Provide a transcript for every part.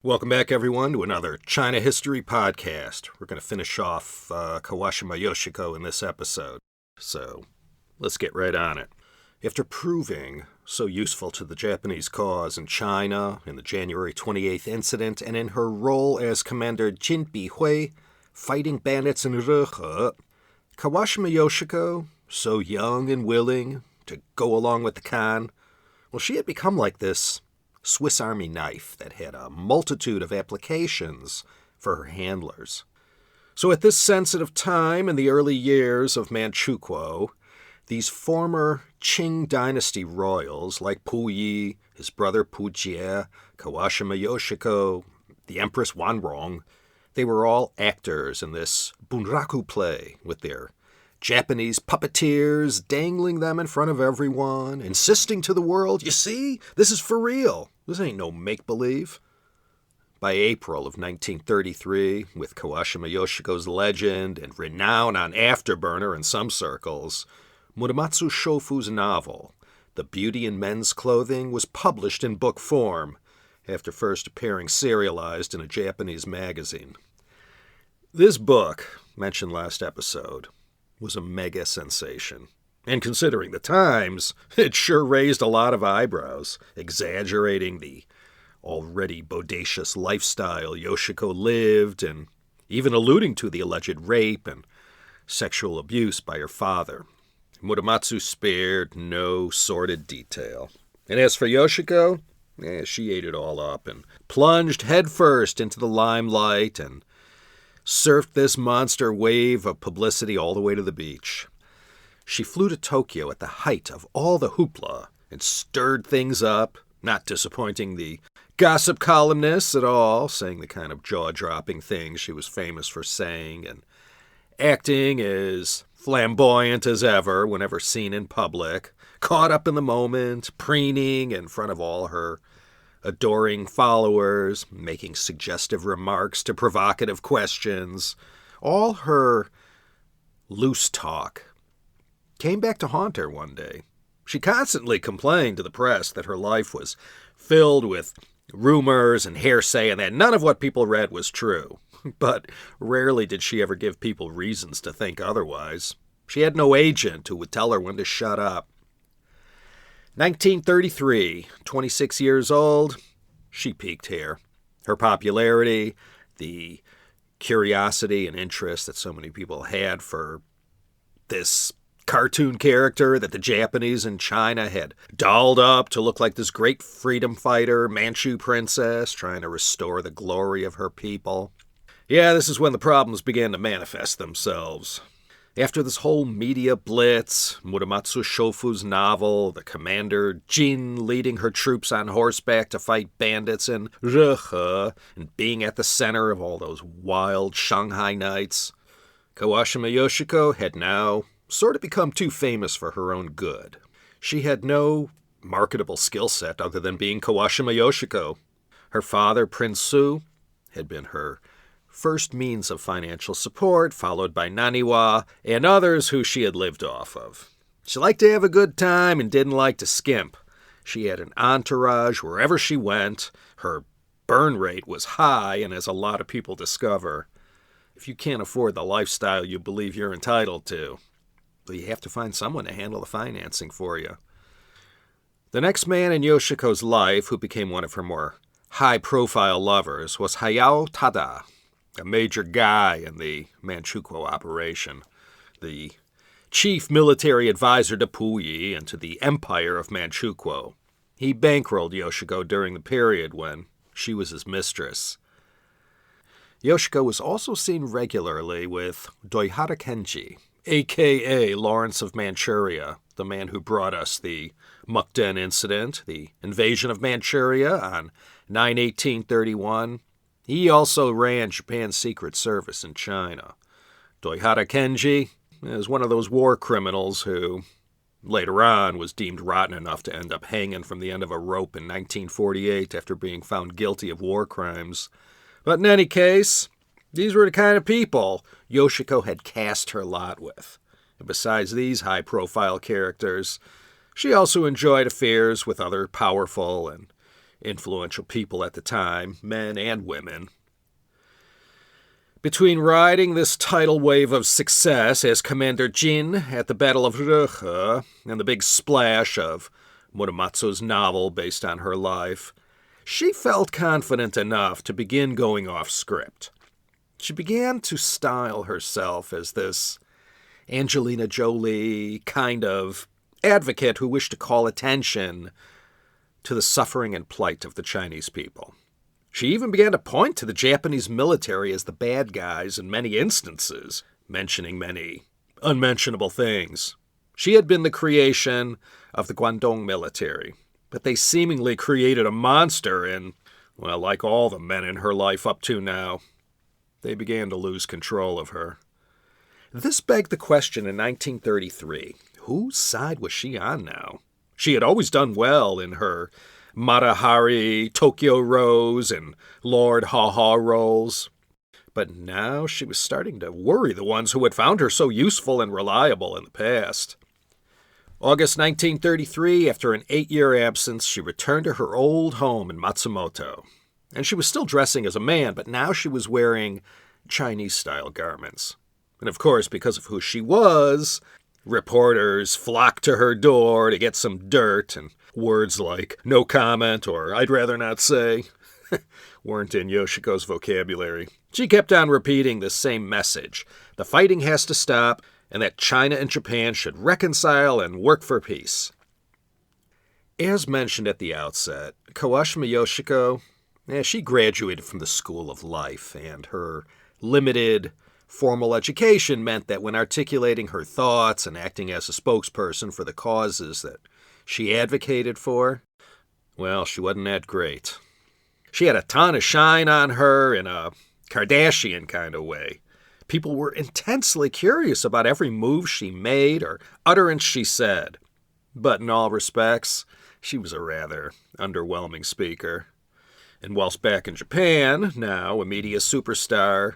Welcome back, everyone, to another China History podcast. We're going to finish off Kawashima Yoshiko in this episode, so let's get right on it. After proving so useful to the Japanese cause in China in the January 28th incident and in her role as Commander Jin Bihui fighting bandits in Rehe, Kawashima Yoshiko, so young and willing to go along with the Khan, well, she had become like this Swiss Army knife that had a multitude of applications for her handlers. So at this sensitive time in the early years of Manchukuo, these former Qing dynasty royals like Puyi, his brother Pujie, Kawashima Yoshiko, the Empress Wanrong, they were all actors in this bunraku play with their Japanese puppeteers dangling them in front of everyone, insisting to the world, you see, this is for real. This ain't no make-believe. By April of 1933, with Kawashima Yoshiko's legend and renown on afterburner in some circles, Muramatsu Shofu's novel, The Beauty in Men's Clothing, was published in book form, after first appearing serialized in a Japanese magazine. This book, mentioned last episode, was a mega sensation. And considering the times, it sure raised a lot of eyebrows, exaggerating the already bodacious lifestyle Yoshiko lived and even alluding to the alleged rape and sexual abuse by her father. Muramatsu spared no sordid detail. And as for Yoshiko, she ate it all up and plunged headfirst into the limelight and surfed this monster wave of publicity all the way to the beach. She flew to Tokyo at the height of all the hoopla and stirred things up, not disappointing the gossip columnists at all, saying the kind of jaw-dropping things she was famous for saying, and acting as flamboyant as ever whenever seen in public, caught up in the moment, preening in front of all her adoring followers, making suggestive remarks to provocative questions. All her loose talk came back to haunt her one day. She constantly complained to the press that her life was filled with rumors and hearsay and that none of what people read was true. But rarely did she ever give people reasons to think otherwise. She had no agent who would tell her when to shut up. 1933, 26 years old, she peaked here. Her popularity, the curiosity and interest that so many people had for this cartoon character that the Japanese in China had dolled up to look like this great freedom fighter, Manchu princess, trying to restore the glory of her people. Yeah, this is when the problems began to manifest themselves. After this whole media blitz, Muramatsu Shofu's novel, the commander Jin leading her troops on horseback to fight bandits in Rehe, and being at the center of all those wild Shanghai nights, Kawashima Yoshiko had now sort of become too famous for her own good. She had no marketable skill set other than being Kawashima Yoshiko. Her father, Prince Su, had been her first means of financial support, followed by Naniwa and others who she had lived off of. She liked to have a good time and didn't like to skimp. She had an entourage wherever she went. Her burn rate was high, and as a lot of people discover, if you can't afford the lifestyle you believe you're entitled to, well, you have to find someone to handle the financing for you. The next man in Yoshiko's life who became one of her more high-profile lovers was Hayao Tada, a major guy in the Manchukuo operation, the chief military advisor to Puyi and to the Empire of Manchukuo. He bankrolled Yoshiko during the period when she was his mistress. Yoshiko was also seen regularly with Doihara Kenji, a.k.a. Lawrence of Manchuria, the man who brought us the Mukden incident, the invasion of Manchuria on 9/18/31. He also ran Japan's Secret Service in China. Doihara Kenji is one of those war criminals who, later on, was deemed rotten enough to end up hanging from the end of a rope in 1948 after being found guilty of war crimes. But in any case, these were the kind of people Yoshiko had cast her lot with. And besides these high-profile characters, she also enjoyed affairs with other powerful and influential people at the time, men and women. Between riding this tidal wave of success as Commander Jin at the Battle of Röhe and the big splash of Muramatsu's novel based on her life, she felt confident enough to begin going off script. She began to style herself as this Angelina Jolie kind of advocate who wished to call attention to the suffering and plight of the Chinese people. She even began to point to the Japanese military as the bad guys in many instances, mentioning many unmentionable things. She had been the creation of the Guangdong military, but they seemingly created a monster and, well, like all the men in her life up to now, they began to lose control of her. This begged the question in 1933, whose side was she on now? She had always done well in her Matahari, Tokyo Rose, and Lord Haw-Haw roles. But now she was starting to worry the ones who had found her so useful and reliable in the past. August 1933, after an 8-year absence, she returned to her old home in Matsumoto. And she was still dressing as a man, but now she was wearing Chinese-style garments. And of course, because of who she was, reporters flocked to her door to get some dirt, and words like "no comment" or "I'd rather not say" weren't in Yoshiko's vocabulary. She kept on repeating the same message: the fighting has to stop, and that China and Japan should reconcile and work for peace. As mentioned at the outset, Kawashima Yoshiko, she graduated from the School of Life, and her limited formal education meant that when articulating her thoughts and acting as a spokesperson for the causes that she advocated for, well, she wasn't that great. She had a ton of shine on her in a Kardashian kind of way. People were intensely curious about every move she made or utterance she said. But in all respects, she was a rather underwhelming speaker. And whilst back in Japan, now a media superstar,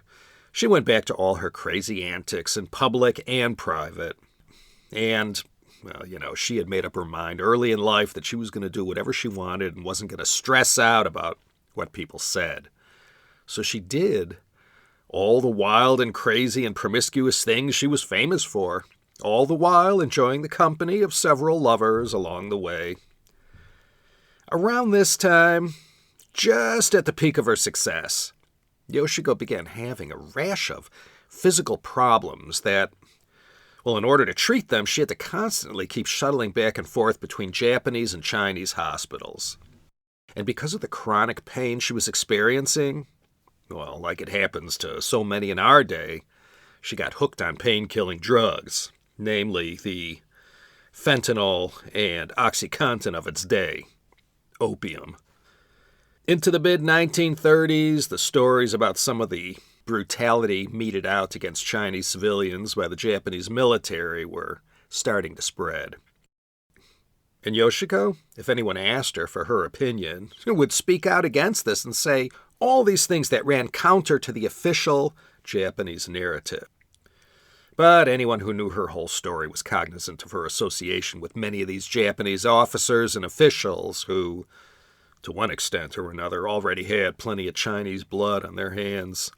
she went back to all her crazy antics in public and private. And, well, she had made up her mind early in life that she was going to do whatever she wanted and wasn't going to stress out about what people said. So she did all the wild and crazy and promiscuous things she was famous for, all the while enjoying the company of several lovers along the way. Around this time, just at the peak of her success, Yoshiko began having a rash of physical problems that, well, in order to treat them, she had to constantly keep shuttling back and forth between Japanese and Chinese hospitals. And because of the chronic pain she was experiencing, well, like it happens to so many in our day, she got hooked on pain-killing drugs, namely the fentanyl and OxyContin of its day, opium. Into the mid-1930s, the stories about some of the brutality meted out against Chinese civilians by the Japanese military were starting to spread. And Yoshiko, if anyone asked her for her opinion, would speak out against this and say all these things that ran counter to the official Japanese narrative. But anyone who knew her whole story was cognizant of her association with many of these Japanese officers and officials who, to one extent or another, already had plenty of Chinese blood on their hands.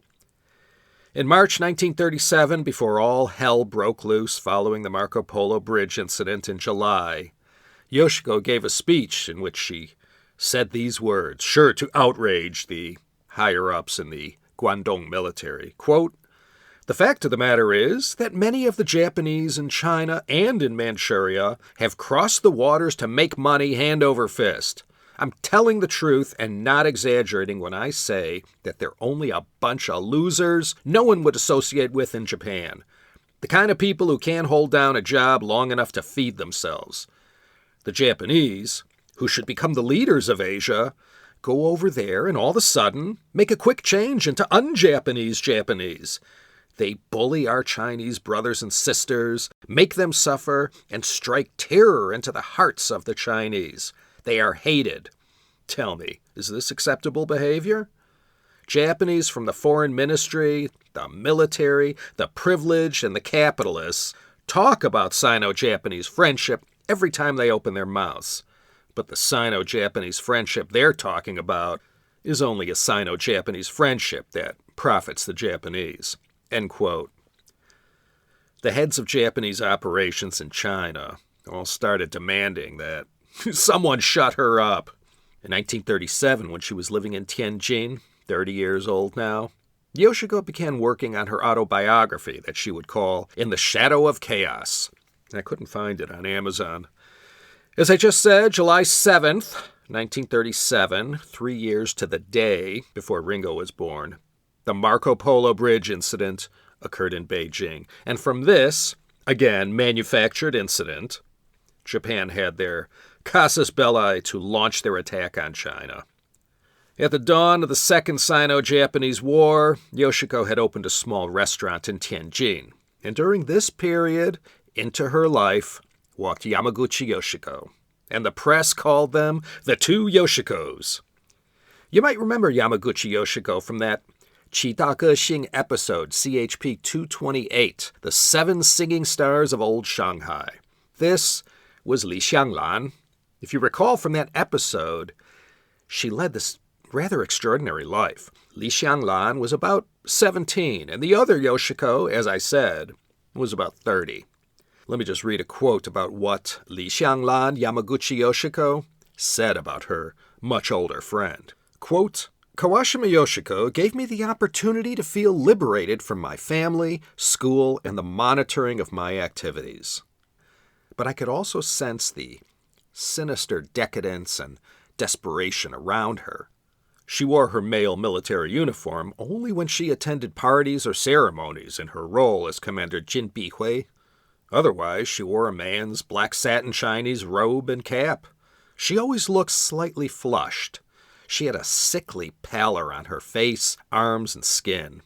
In March 1937, before all hell broke loose following the Marco Polo Bridge incident in July, Yoshiko gave a speech in which she said these words, sure to outrage the higher-ups in the Guangdong military. Quote, "The fact of the matter is that many of the Japanese in China and in Manchuria have crossed the waters to make money hand over fist. I'm telling the truth and not exaggerating when I say that they're only a bunch of losers no one would associate with in Japan. The kind of people who can't hold down a job long enough to feed themselves. The Japanese, who should become the leaders of Asia, go over there and all of a sudden make a quick change into un-Japanese Japanese. They bully our Chinese brothers and sisters, make them suffer, and strike terror into the hearts of the Chinese. They are hated. Tell me, is this acceptable behavior? Japanese from the foreign ministry, the military, the privileged, and the capitalists talk about Sino-Japanese friendship every time they open their mouths. But the Sino-Japanese friendship they're talking about is only a Sino-Japanese friendship that profits the Japanese. End quote. The heads of Japanese operations in China all started demanding that someone shut her up. In 1937, when she was living in Tianjin, 30 years old now, Yoshiko began working on her autobiography that she would call In the Shadow of Chaos. I couldn't find it on Amazon. As I just said, July 7th, 1937, 3 years to the day before Ringo was born, the Marco Polo Bridge incident occurred in Beijing. And from this, again, manufactured incident, Japan had their casus belli to launch their attack on China. At the dawn of the Second Sino-Japanese War, Yoshiko had opened a small restaurant in Tianjin. And during this period, into her life walked Yamaguchi Yoshiko. And the press called them the two Yoshikos. You might remember Yamaguchi Yoshiko from that Chitake Xing episode, CHP 228, The Seven Singing Stars of Old Shanghai. This was Li Xianglan. If you recall from that episode, she led this rather extraordinary life. Li Xianglan was about 17, and the other Yoshiko, as I said, was about 30. Let me just read a quote about what Li Xianglan, Yamaguchi Yoshiko, said about her much older friend. Quote, Kawashima Yoshiko gave me the opportunity to feel liberated from my family, school, and the monitoring of my activities. But I could also sense the sinister decadence and desperation around her. She wore her male military uniform only when she attended parties or ceremonies in her role as Commander Jin Bihui. Otherwise, she wore a man's black satin Chinese robe and cap. She always looked slightly flushed. She had a sickly pallor on her face, arms, and skin.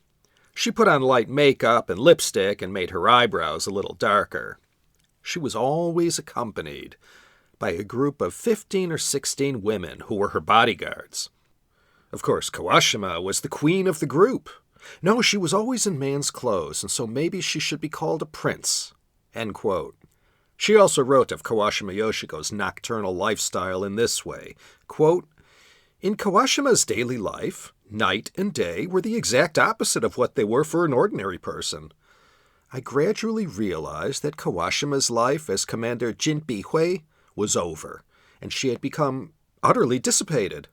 She put on light makeup and lipstick and made her eyebrows a little darker. She was always accompanied by a group of 15 or 16 women who were her bodyguards. Of course, Kawashima was the queen of the group. No, she was always in man's clothes, and so maybe she should be called a prince. End quote. She also wrote of Kawashima Yoshiko's nocturnal lifestyle in this way, quote, In Kawashima's daily life, night and day were the exact opposite of what they were for an ordinary person. I gradually realized that Kawashima's life as Commander Jin Bihui was over, and she had become utterly dissipated.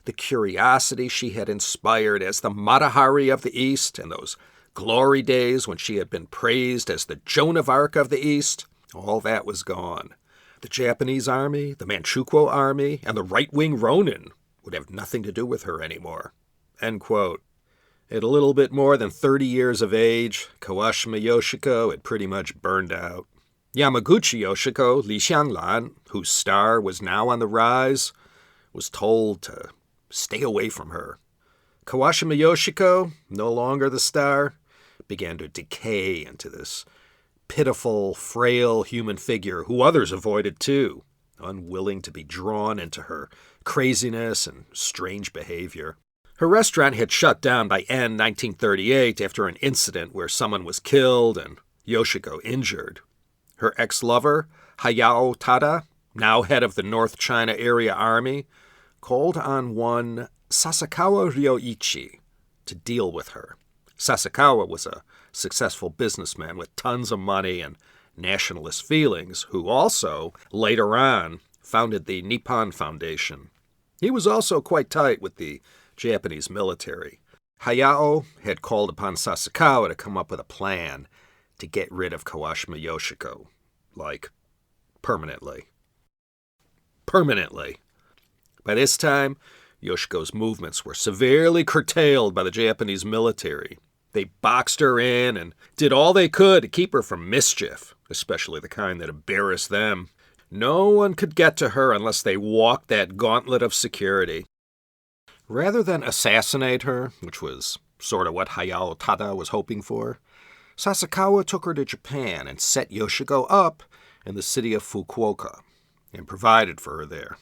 The curiosity she had inspired as the Matahari of the East and those glory days when she had been praised as the Joan of Arc of the East, all that was gone. The Japanese army, the Manchukuo army, and the right-wing Ronin would have nothing to do with her anymore. End quote. At a little bit more than 30 years of age, Kawashima Yoshiko had pretty much burned out. Yamaguchi Yoshiko, Li Xianglan, whose star was now on the rise, was told to stay away from her. Kawashima Yoshiko, no longer the star, began to decay into this pitiful, frail human figure who others avoided too, unwilling to be drawn into her craziness and strange behavior. Her restaurant had shut down by end 1938 after an incident where someone was killed and Yoshiko injured. Her ex-lover, Hayao Tada, now head of the North China Area Army, called on one Sasakawa Ryoichi to deal with her. Sasakawa was a successful businessman with tons of money and nationalist feelings, who also, later on, founded the Nippon Foundation. He was also quite tight with the Japanese military. Hayao had called upon Sasakawa to come up with a plan to get rid of Kawashima Yoshiko. Like, permanently. Permanently. By this time, Yoshiko's movements were severely curtailed by the Japanese military. They boxed her in and did all they could to keep her from mischief, especially the kind that embarrassed them. No one could get to her unless they walked that gauntlet of security. Rather than assassinate her, which was sort of what Hayao Tada was hoping for, Sasakawa took her to Japan and set Yoshiko up in the city of Fukuoka and provided for her there.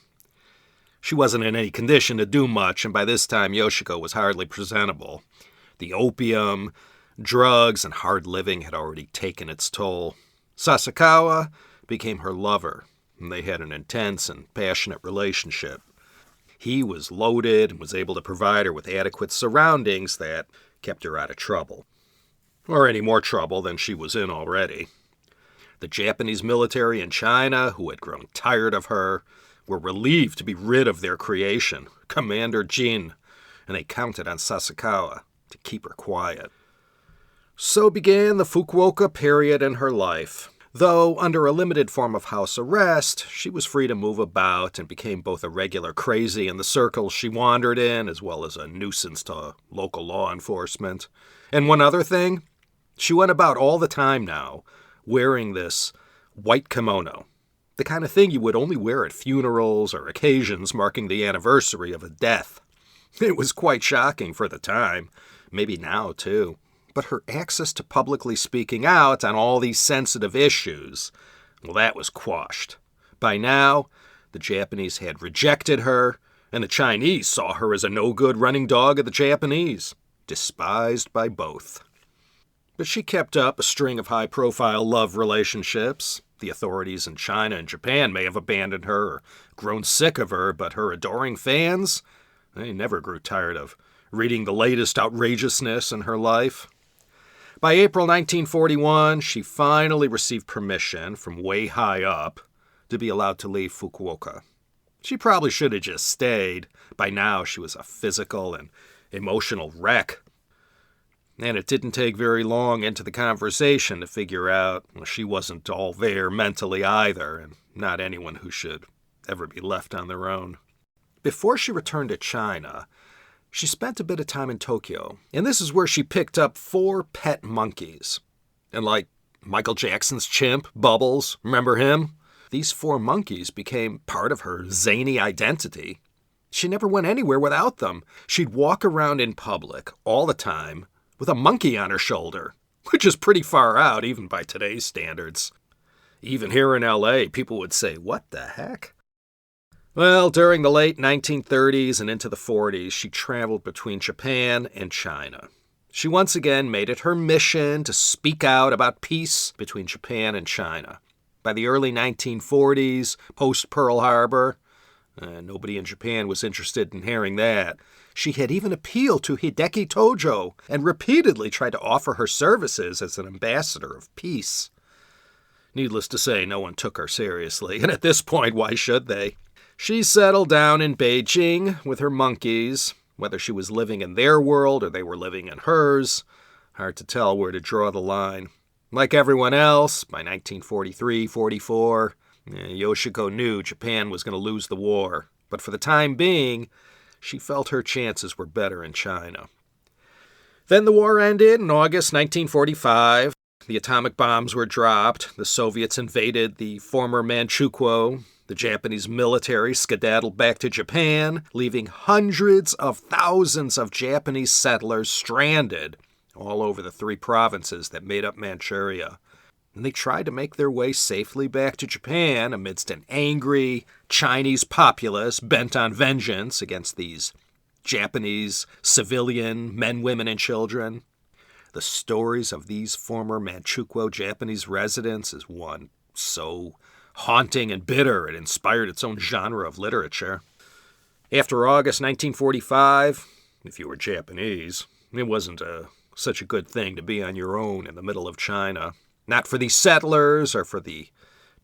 She wasn't in any condition to do much, and by this time Yoshiko was hardly presentable. The opium, drugs, and hard living had already taken its toll. Sasakawa became her lover, and they had an intense and passionate relationship. He was loaded and was able to provide her with adequate surroundings that kept her out of trouble. Or any more trouble than she was in already. The Japanese military in China, who had grown tired of her, were relieved to be rid of their creation, Commander Jin, and they counted on Sasakawa to keep her quiet. So began the Fukuoka period in her life. Though under a limited form of house arrest, she was free to move about and became both a regular crazy in the circles she wandered in, as well as a nuisance to local law enforcement. And one other thing, she went about all the time now wearing this white kimono, the kind of thing you would only wear at funerals or occasions marking the anniversary of a death. It was quite shocking for the time, maybe now too. But her access to publicly speaking out on all these sensitive issues, well, that was quashed. By now, the Japanese had rejected her, and the Chinese saw her as a no-good running dog of the Japanese, despised by both. But she kept up a string of high-profile love relationships. The authorities in China and Japan may have abandoned her or grown sick of her, but her adoring fans, they never grew tired of reading the latest outrageousness in her life. By April 1941, she finally received permission from way high up to be allowed to leave Fukuoka. She probably should have just stayed. By now, she was a physical and emotional wreck. And it didn't take very long into the conversation to figure out she wasn't all there mentally either, and not anyone who should ever be left on their own. Before she returned to China, she spent a bit of time in Tokyo, and this is where she picked up 4 pet monkeys. And like Michael Jackson's chimp, Bubbles, remember him? These 4 monkeys became part of her zany identity. She never went anywhere without them. She'd walk around in public all the time with a monkey on her shoulder, which is pretty far out even by today's standards. Even here in LA, people would say, "What the heck?" Well, during the late 1930s and into the 40s, she traveled between Japan and China. She once again made it her mission to speak out about peace between Japan and China. By the early 1940s, post-Pearl Harbor, nobody in Japan was interested in hearing that. She had even appealed to Hideki Tojo and repeatedly tried to offer her services as an ambassador of peace. Needless to say, no one took her seriously, and at this point, why should they? She settled down in Beijing with her monkeys. Whether she was living in their world or they were living in hers, hard to tell where to draw the line. Like everyone else, by 1943-44, Yoshiko knew Japan was going to lose the war. But for the time being, she felt her chances were better in China. Then the war ended in August 1945. The atomic bombs were dropped. The Soviets invaded the former Manchukuo. The Japanese military skedaddled back to Japan, leaving hundreds of thousands of Japanese settlers stranded all over the 3 provinces that made up Manchuria. And they tried to make their way safely back to Japan amidst an angry Chinese populace bent on vengeance against these Japanese civilian men, women, and children. The stories of these former Manchukuo Japanese residents is one so haunting and bitter, it inspired its own genre of literature. After August 1945, if you were Japanese, it wasn't such a good thing to be on your own in the middle of China. Not for these settlers or for the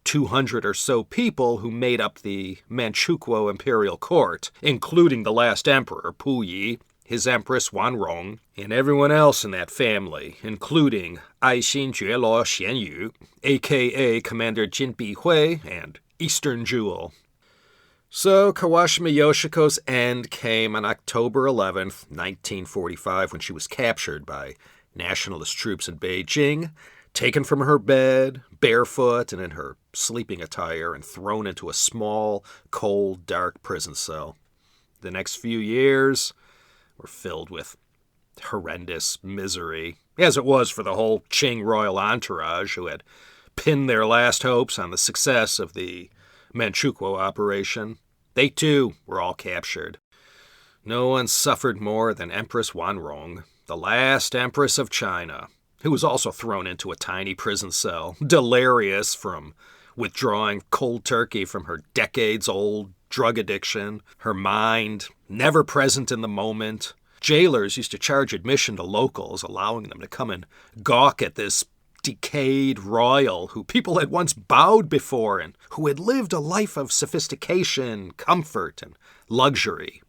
200 or so people who made up the Manchukuo imperial court, including the last emperor, Puyi, his empress Wanrong, and everyone else in that family, including Aixin Juelo Xianyu, a.k.a. Commander Jin Bihui, and Eastern Jewel. So Kawashima Yoshiko's end came on October 11th, 1945, when she was captured by nationalist troops in Beijing, taken from her bed, barefoot and in her sleeping attire, and thrown into a small, cold, dark prison cell. The next few years were filled with horrendous misery, as it was for the whole Qing royal entourage who had pinned their last hopes on the success of the Manchukuo operation. They too were all captured. No one suffered more than Empress Wanrong, the last empress of China, who was also thrown into a tiny prison cell, delirious from withdrawing cold turkey from her decades-old drug addiction, her mind never present in the moment. Jailers used to charge admission to locals, allowing them to come and gawk at this decayed royal who people had once bowed before and who had lived a life of sophistication, comfort, and luxury.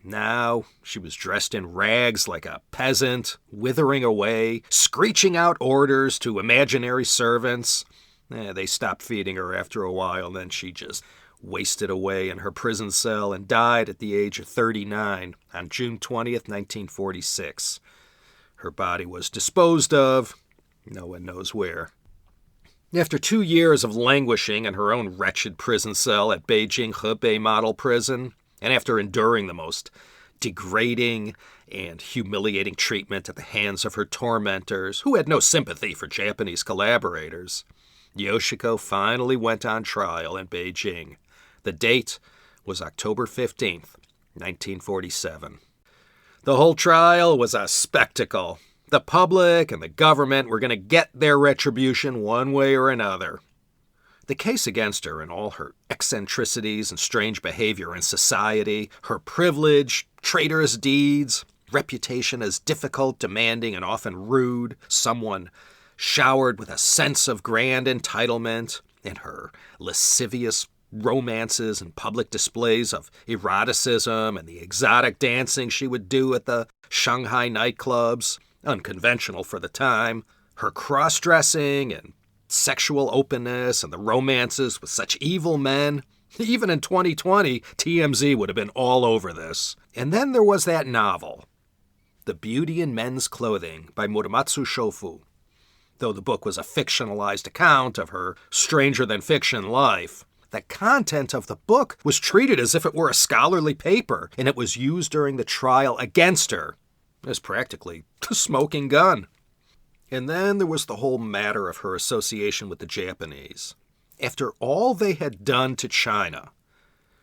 Now she was dressed in rags like a peasant, withering away, screeching out orders to imaginary servants. They stopped feeding her after a while, then she just wasted away in her prison cell and died at the age of 39 on June 20th, 1946. Her body was disposed of, no one knows where. After 2 years of languishing in her own wretched prison cell at Beijing Hebei Model Prison, and after enduring the most degrading and humiliating treatment at the hands of her tormentors, who had no sympathy for Japanese collaborators, Yoshiko finally went on trial in Beijing. The date was October 15th, 1947. The whole trial was a spectacle. The public and the government were going to get their retribution one way or another. The case against her and all her eccentricities and strange behavior in society, her privilege, traitorous deeds, reputation as difficult, demanding, and often rude, someone showered with a sense of grand entitlement, and her lascivious romances and public displays of eroticism and the exotic dancing she would do at the Shanghai nightclubs, unconventional for the time, her cross-dressing and sexual openness and the romances with such evil men. Even in 2020, TMZ would have been all over this. And then there was that novel, The Beauty in Men's Clothing by Muramatsu Shofu. Though the book was a fictionalized account of her stranger-than-fiction life, the content of the book was treated as if it were a scholarly paper, and it was used during the trial against her as practically the smoking gun. And then there was the whole matter of her association with the Japanese. After all they had done to China,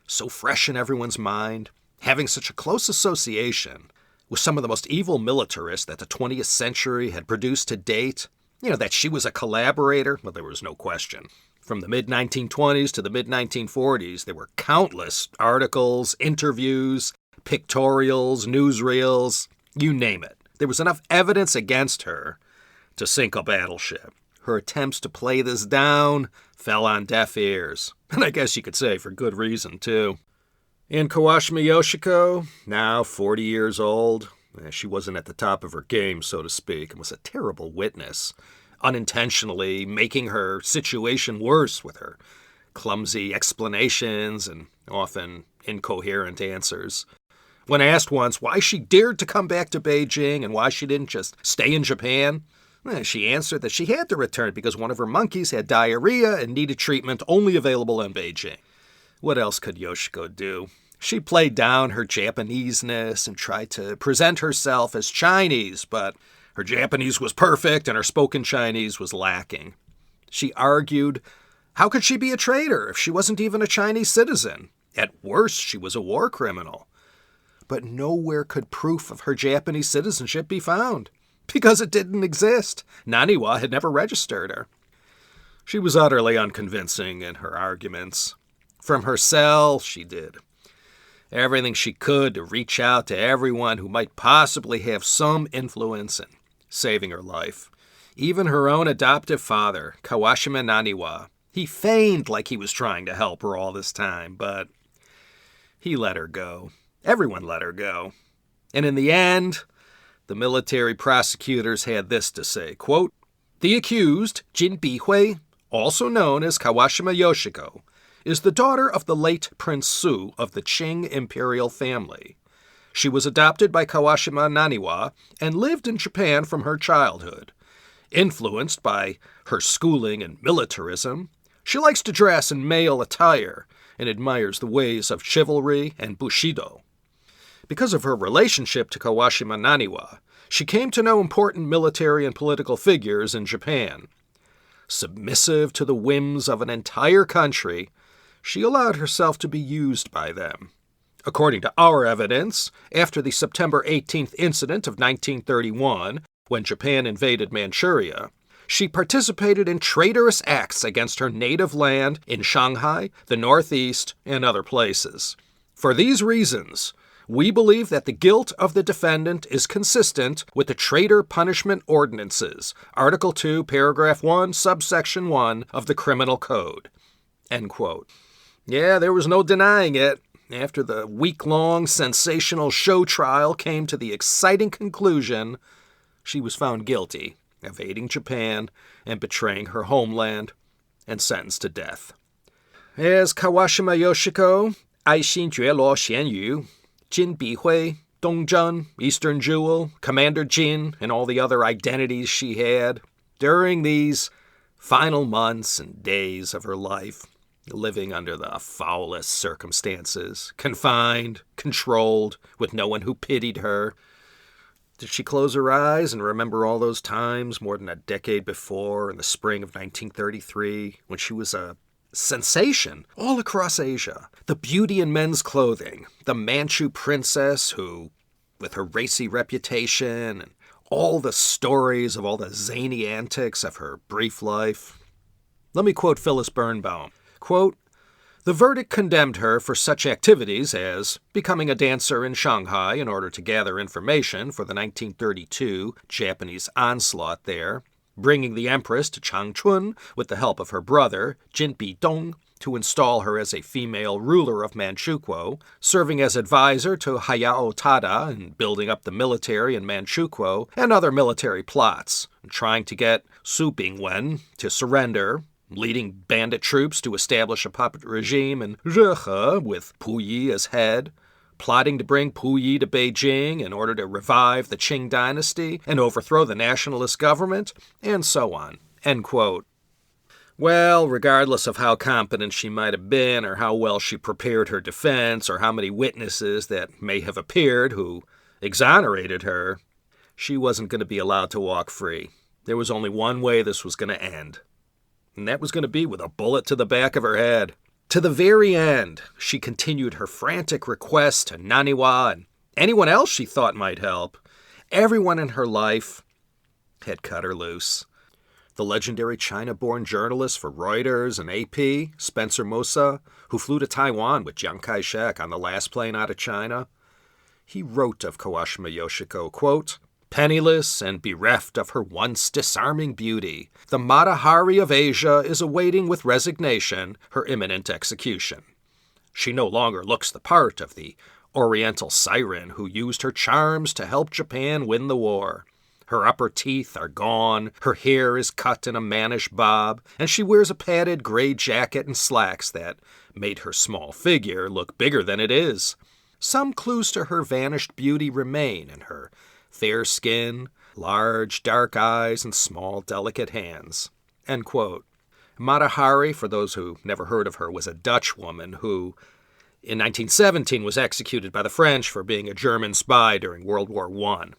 so fresh in everyone's mind, having such a close association with some of the most evil militarists that the 20th century had produced to date, that she was a collaborator, well, there was no question. From the mid-1920s to the mid-1940s, there were countless articles, interviews, pictorials, newsreels, you name it. There was enough evidence against her to sink a battleship. Her attempts to play this down fell on deaf ears, and I guess you could say for good reason, too. And Kawashima Yoshiko, now 40 years old, she wasn't at the top of her game, so to speak, and was a terrible witness, unintentionally making her situation worse with her clumsy explanations and often incoherent answers. When asked once why she dared to come back to Beijing and why she didn't just stay in Japan, she answered that she had to return because one of her monkeys had diarrhea and needed treatment only available in Beijing. What else could Yoshiko do? She played down her Japaneseness and tried to present herself as Chinese, but her Japanese was perfect and her spoken Chinese was lacking. She argued, how could she be a traitor if she wasn't even a Chinese citizen? At worst, she was a war criminal. But nowhere could proof of her Japanese citizenship be found, because it didn't exist. Naniwa had never registered her. She was utterly unconvincing in her arguments. From her cell, she did everything she could to reach out to everyone who might possibly have some influence in saving her life. Even her own adoptive father, Kawashima Naniwa, he feigned like he was trying to help her all this time, but he let her go. Everyone let her go. And in the end, the military prosecutors had this to say, quote, "The accused, Jin Bihui, also known as Kawashima Yoshiko, is the daughter of the late Prince Su of the Qing imperial family. She was adopted by Kawashima Naniwa and lived in Japan from her childhood. Influenced by her schooling in militarism, she likes to dress in male attire and admires the ways of chivalry and bushido. Because of her relationship to Kawashima Naniwa, she came to know important military and political figures in Japan. Submissive to the whims of an entire country, she allowed herself to be used by them. According to our evidence, after the September 18th incident of 1931, when Japan invaded Manchuria, she participated in traitorous acts against her native land in Shanghai, the Northeast, and other places. For these reasons, we believe that the guilt of the defendant is consistent with the Traitor Punishment Ordinances, Article 2, Paragraph 1, Subsection 1 of the Criminal Code." End quote. Yeah, there was no denying it. After the week-long sensational show trial came to the exciting conclusion, she was found guilty of aiding Japan and betraying her homeland and sentenced to death. As Kawashima Yoshiko, 爱新觉罗咸鱼, Jin Bihui, Dongjun, Eastern Jewel, Commander Jin, and all the other identities she had during these final months and days of her life, living under the foulest circumstances, confined, controlled, with no one who pitied her. Did she close her eyes and remember all those times more than a decade before in the spring of 1933 when she was a sensation all across Asia? The beauty in men's clothing, the Manchu princess who, with her racy reputation and all the stories of all the zany antics of her brief life. Let me quote Phyllis Birnbaum. Quote, "The verdict condemned her for such activities as becoming a dancer in Shanghai in order to gather information for the 1932 Japanese onslaught there, bringing the empress to Changchun with the help of her brother, Jin Bidong, to install her as a female ruler of Manchukuo, serving as advisor to Hayao Tada in building up the military in Manchukuo and other military plots, and trying to get Su Bingwen to surrender, leading bandit troops to establish a puppet regime in Zhehe with Puyi as head, plotting to bring Puyi to Beijing in order to revive the Qing dynasty and overthrow the nationalist government, and so on." End quote. Well, regardless of how competent she might have been, or how well she prepared her defense, or how many witnesses that may have appeared who exonerated her, she wasn't going to be allowed to walk free. There was only one way this was going to end, and that was going to be with a bullet to the back of her head. To the very end, she continued her frantic requests to Naniwa and anyone else she thought might help. Everyone in her life had cut her loose. The legendary China-born journalist for Reuters and AP, Spencer Mosa, who flew to Taiwan with Chiang Kai-shek on the last plane out of China, he wrote of Kawashima Yoshiko, quote, "Penniless and bereft of her once disarming beauty, the Mata Hari of Asia is awaiting with resignation her imminent execution. She no longer looks the part of the Oriental siren who used her charms to help Japan win the war. Her upper teeth are gone, her hair is cut in a mannish bob, and she wears a padded gray jacket and slacks that made her small figure look bigger than it is. Some clues to her vanished beauty remain in her fair skin, large dark eyes, and small delicate hands." End quote. Mata Hari, for those who never heard of her, was a Dutch woman who, in 1917, was executed by the French for being a German spy during World War I.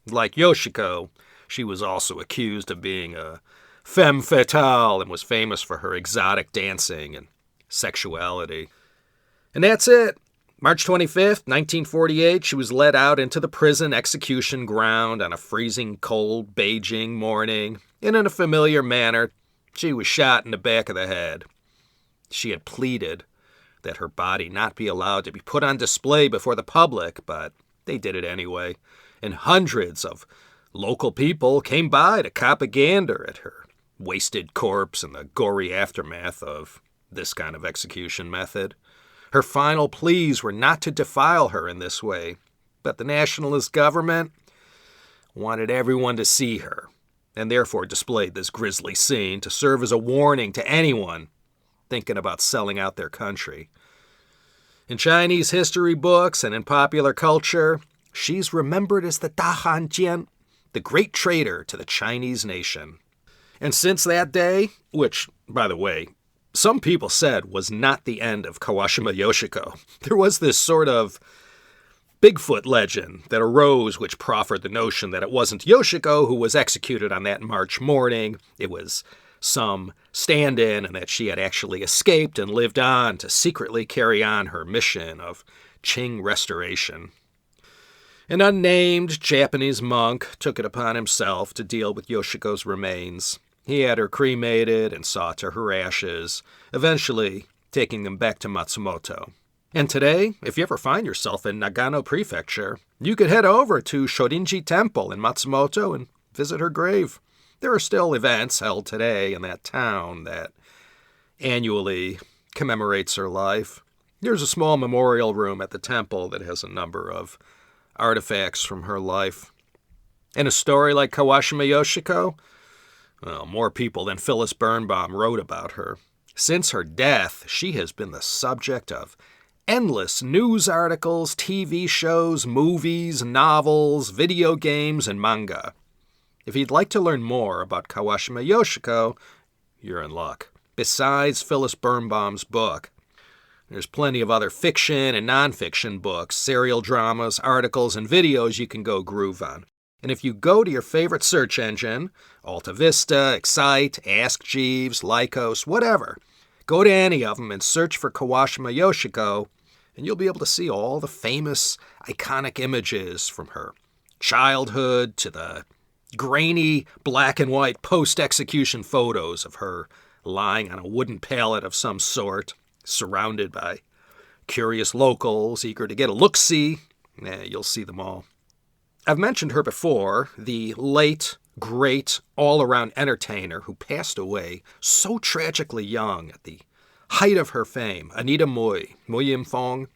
Like Yoshiko, she was also accused of being a femme fatale and was famous for her exotic dancing and sexuality. And that's it. March 25th, 1948, she was led out into the prison execution ground on a freezing cold Beijing morning, and in a familiar manner, she was shot in the back of the head. She had pleaded that her body not be allowed to be put on display before the public, but they did it anyway, and hundreds of local people came by to cop a gander at her wasted corpse and the gory aftermath of this kind of execution method. Her final pleas were not to defile her in this way, but the nationalist government wanted everyone to see her, and therefore displayed this grisly scene to serve as a warning to anyone thinking about selling out their country. In Chinese history books and in popular culture, she's remembered as the Dahan Jian, the great traitor to the Chinese nation. And since that day, which, by the way, some people said was not the end of Kawashima Yoshiko, there was this sort of Bigfoot legend that arose which proffered the notion that it wasn't Yoshiko who was executed on that March morning. It was some stand-in, and that she had actually escaped and lived on to secretly carry on her mission of Qing restoration. An unnamed Japanese monk took it upon himself to deal with Yoshiko's remains. He had her cremated and saw to her ashes, eventually taking them back to Matsumoto. And today, if you ever find yourself in Nagano Prefecture, you could head over to Shorinji Temple in Matsumoto and visit her grave. There are still events held today in that town that annually commemorates her life. There's a small memorial room at the temple that has a number of artifacts from her life. And a story like Kawashima Yoshiko, well, more people than Phyllis Birnbaum wrote about her. Since her death, she has been the subject of endless news articles, TV shows, movies, novels, video games, and manga. If you'd like to learn more about Kawashima Yoshiko, you're in luck. Besides Phyllis Birnbaum's book, there's plenty of other fiction and nonfiction books, serial dramas, articles, and videos you can go groove on. And if you go to your favorite search engine, Alta Vista, Excite, Ask Jeeves, Lycos, whatever, go to any of them and search for Kawashima Yoshiko, and you'll be able to see all the famous, iconic images from her childhood to the grainy black and white post-execution photos of her lying on a wooden pallet of some sort, surrounded by curious locals eager to get a look-see. You'll see them all. I've mentioned her before, the late, great, all-around entertainer who passed away so tragically young at the height of her fame, Anita Mui, Muyim Fong.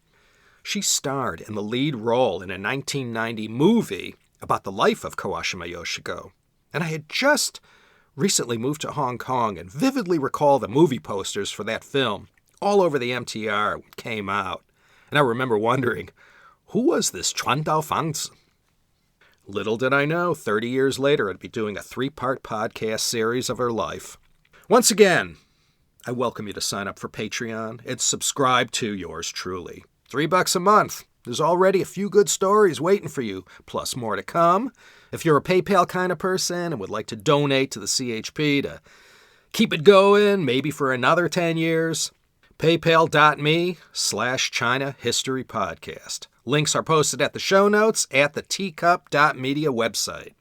She starred in the lead role in a 1990 movie about the life of Kawashima Yoshiko. And I had just recently moved to Hong Kong and vividly recall the movie posters for that film all over the MTR when it came out. And I remember wondering, who was this Chuan Dao Fangzi? Little did I know, 30 years later, I'd be doing a 3-part podcast series of her life. Once again, I welcome you to sign up for Patreon and subscribe to yours truly. $3 a month. There's already a few good stories waiting for you, plus more to come. If you're a PayPal kind of person and would like to donate to the CHP to keep it going, maybe for another 10 years, paypal.me/China History Podcast. Links are posted at the show notes at the teacup.media website.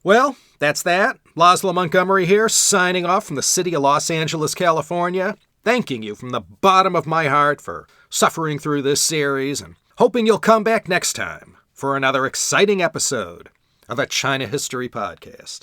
Well, that's that. Laszlo Montgomery here, signing off from the city of Los Angeles, California. Thanking you from the bottom of my heart for suffering through this series and hoping you'll come back next time for another exciting episode of the China History Podcast.